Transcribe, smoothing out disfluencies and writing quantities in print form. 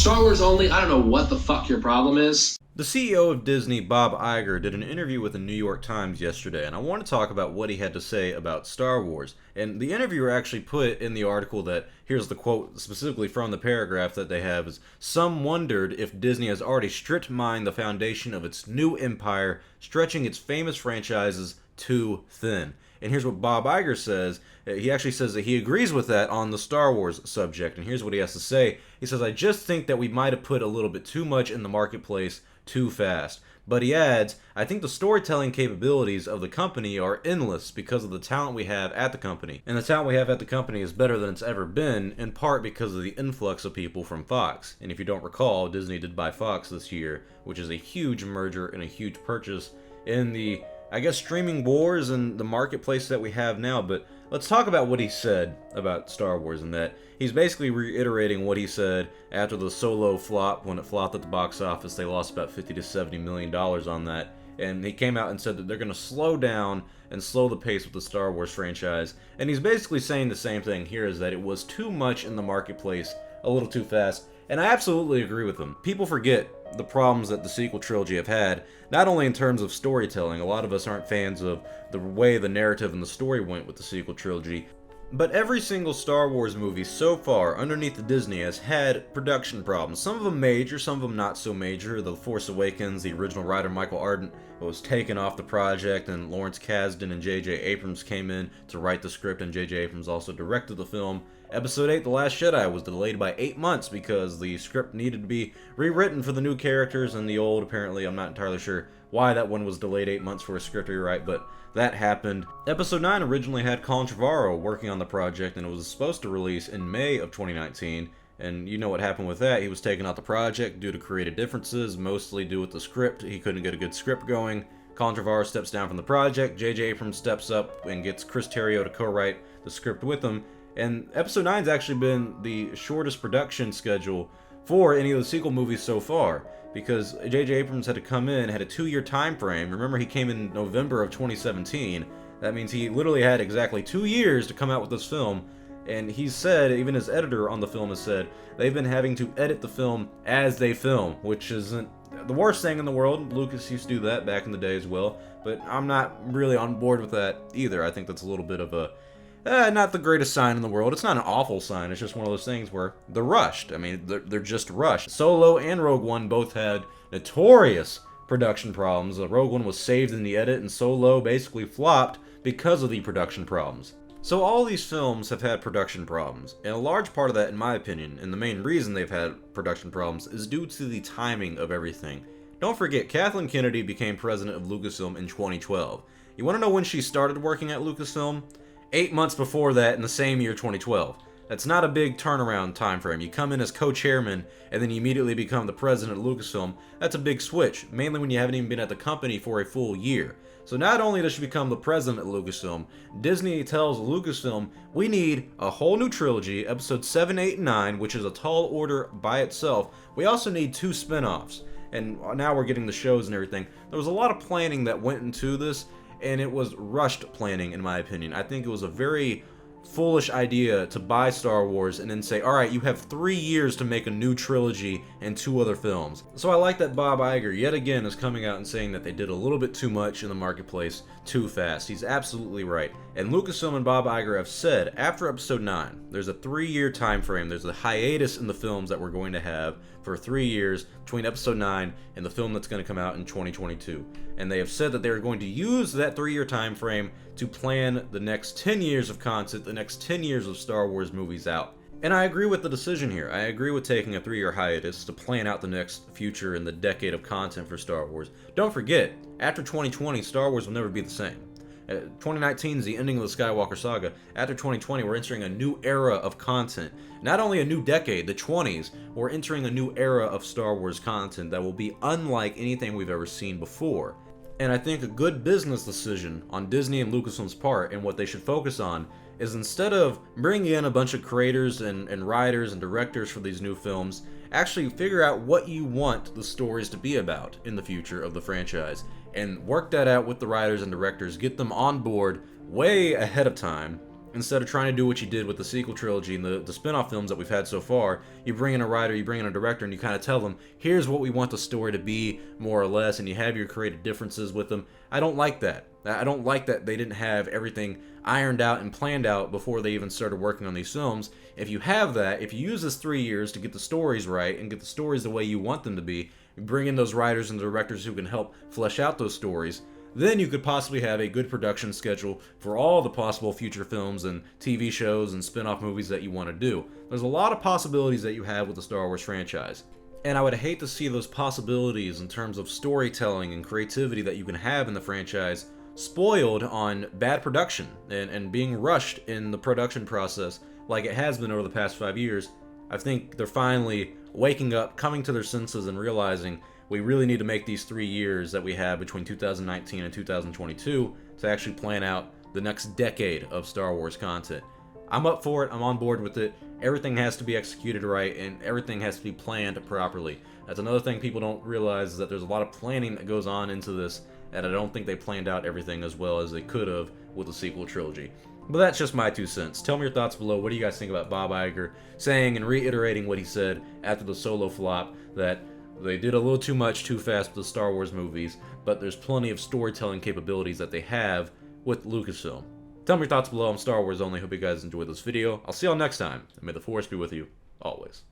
Star Wars only. I don't know what the fuck your problem is. The CEO of Disney, Bob Iger, did an interview with the New York Times yesterday, and I want to talk about what he had to say about Star Wars. And the interviewer actually put in the article that, here's the quote specifically from the paragraph that they have, is, "Some wondered if Disney has already stripped mined the foundation of its new empire, stretching its famous franchises too thin." And here's what Bob Iger says. He actually says that he agrees with that on the Star Wars subject. And here's what he has to say. He says, "I just think that we might have put a little bit too much in the marketplace too fast." But he adds, "I think the storytelling capabilities of the company are endless because of the talent we have at the company. And the talent we have at the company is better than it's ever been, in part because of the influx of people from Fox." And if you don't recall, Disney did buy Fox this year, which is a huge merger and a huge purchase in the, I guess, streaming wars and the marketplace that we have now. But let's talk about what he said about Star Wars, and that he's basically reiterating what he said after the Solo flop. When it flopped at the box office, they lost about $50 to $70 million on that. And he came out and said that they're going to slow down and slow the pace with the Star Wars franchise. And he's basically saying the same thing here, is that it was too much in the marketplace, a little too fast. And I absolutely agree with him. People forget the problems that the sequel trilogy have had, not only in terms of storytelling. A lot of us aren't fans of the way the narrative and the story went with the sequel trilogy, but every single Star Wars movie so far underneath the Disney has had production problems. Some of them major, some of them not so major. The Force Awakens, the original writer Michael Arndt was taken off the project, and Lawrence Kasdan and J.J. Abrams came in to write the script, and J.J. Abrams also directed the film. Episode 8, The Last Jedi, was delayed by 8 months because the script needed to be rewritten for the new characters and the old. Apparently, I'm not entirely sure why that one was delayed 8 months for a script rewrite, but that happened. Episode 9 originally had Colin Trevorrow working on the project, and it was supposed to release in May of 2019. And you know what happened with that. He was taken out the project due to creative differences, mostly due with the script. He couldn't get a good script going. Colin Trevorrow steps down from the project. J.J. Abrams steps up and gets Chris Terrio to co-write the script with him. And Episode 9's actually been the shortest production schedule for any of the sequel movies so far, because J.J. Abrams had to come in, had a 2-year time frame. Remember, he came in November of 2017. That means he literally had exactly 2 years to come out with this film. And he said, even his editor on the film has said, they've been having to edit the film as they film, which isn't the worst thing in the world. Lucas used to do that back in the day as well, but I'm not really on board with that either. I think that's a little bit of a not the greatest sign in the world. It's not an awful sign. It's just one of those things where they're rushed. I mean, they're just rushed. Solo and Rogue One both had notorious production problems. Rogue One was saved in the edit, and Solo basically flopped because of the production problems. So all these films have had production problems, and a large part of that, in my opinion, and the main reason they've had production problems, is due to the timing of everything. Don't forget, Kathleen Kennedy became president of Lucasfilm in 2012. You want to know when she started working at Lucasfilm? 8 months before that, in the same year, 2012. That's not a big turnaround time frame. You come in as co-chairman, and then you immediately become the president of Lucasfilm. That's a big switch, mainly when you haven't even been at the company for a full year. So not only does she become the president at Lucasfilm, Disney tells Lucasfilm, we need a whole new trilogy, episodes 7, 8, and 9, which is a tall order by itself. We also need 2 spin-offs. And now we're getting the shows and everything. There was a lot of planning that went into this, and it was rushed planning, in my opinion. I think it was a very foolish idea to buy Star Wars and then say, alright, you have 3 years to make a new trilogy and 2 other films. So I like that Bob Iger, yet again, is coming out and saying that they did a little bit too much in the marketplace too fast. He's absolutely right. And Lucasfilm and Bob Iger have said, after Episode 9, there's a 3-year time frame. There's a hiatus in the films that we're going to have for 3 years between Episode 9 and the film that's going to come out in 2022. And they have said that they're going to use that 3-year time frame to plan the next 10 years of content, the next 10 years of Star Wars movies out. And I agree with the decision here. I agree with taking a 3-year hiatus to plan out the next future and the decade of content for Star Wars. Don't forget, after 2020, Star Wars will never be the same. 2019 is the ending of the Skywalker saga. After 2020, we're entering a new era of content. Not only a new decade, the 20s, we're entering a new era of Star Wars content that will be unlike anything we've ever seen before. And I think a good business decision on Disney and Lucasfilm's part, and what they should focus on, is instead of bringing in a bunch of creators and writers and directors for these new films, actually figure out what you want the stories to be about in the future of the franchise, and work that out with the writers and directors, get them on board way ahead of time, Instead of trying to do what you did with the sequel trilogy and the spin-off films that we've had so far, you bring in a writer, you bring in a director, and you kind of tell them, here's what we want the story to be, more or less, and you have your creative differences with them. I don't like that. I don't like that they didn't have everything ironed out and planned out before they even started working on these films. If you have that, if you use this 3 years to get the stories right and get the stories the way you want them to be, bring in those writers and directors who can help flesh out those stories, then you could possibly have a good production schedule for all the possible future films and TV shows and spin-off movies that you want to do. There's a lot of possibilities that you have with the Star Wars franchise. And I would hate to see those possibilities in terms of storytelling and creativity that you can have in the franchise spoiled on bad production and being rushed in the production process like it has been over the past 5 years. I think they're finally waking up, coming to their senses, and realizing we really need to make these 3 years that we have between 2019 and 2022 to actually plan out the next decade of Star Wars content. I'm up for it. I'm on board with it. Everything has to be executed right, and everything has to be planned properly. That's another thing people don't realize, is that there's a lot of planning that goes on into this, and I don't think they planned out everything as well as they could have with the sequel trilogy. But that's just my 2 cents. Tell me your thoughts below. What do you guys think about Bob Iger saying and reiterating what he said after the Solo flop, that they did a little too much too fast with the Star Wars movies, but there's plenty of storytelling capabilities that they have with Lucasfilm. Tell me your thoughts below. I'm Star Wars Only. Hope you guys enjoyed this video. I'll see y'all next time, and may the Force be with you always.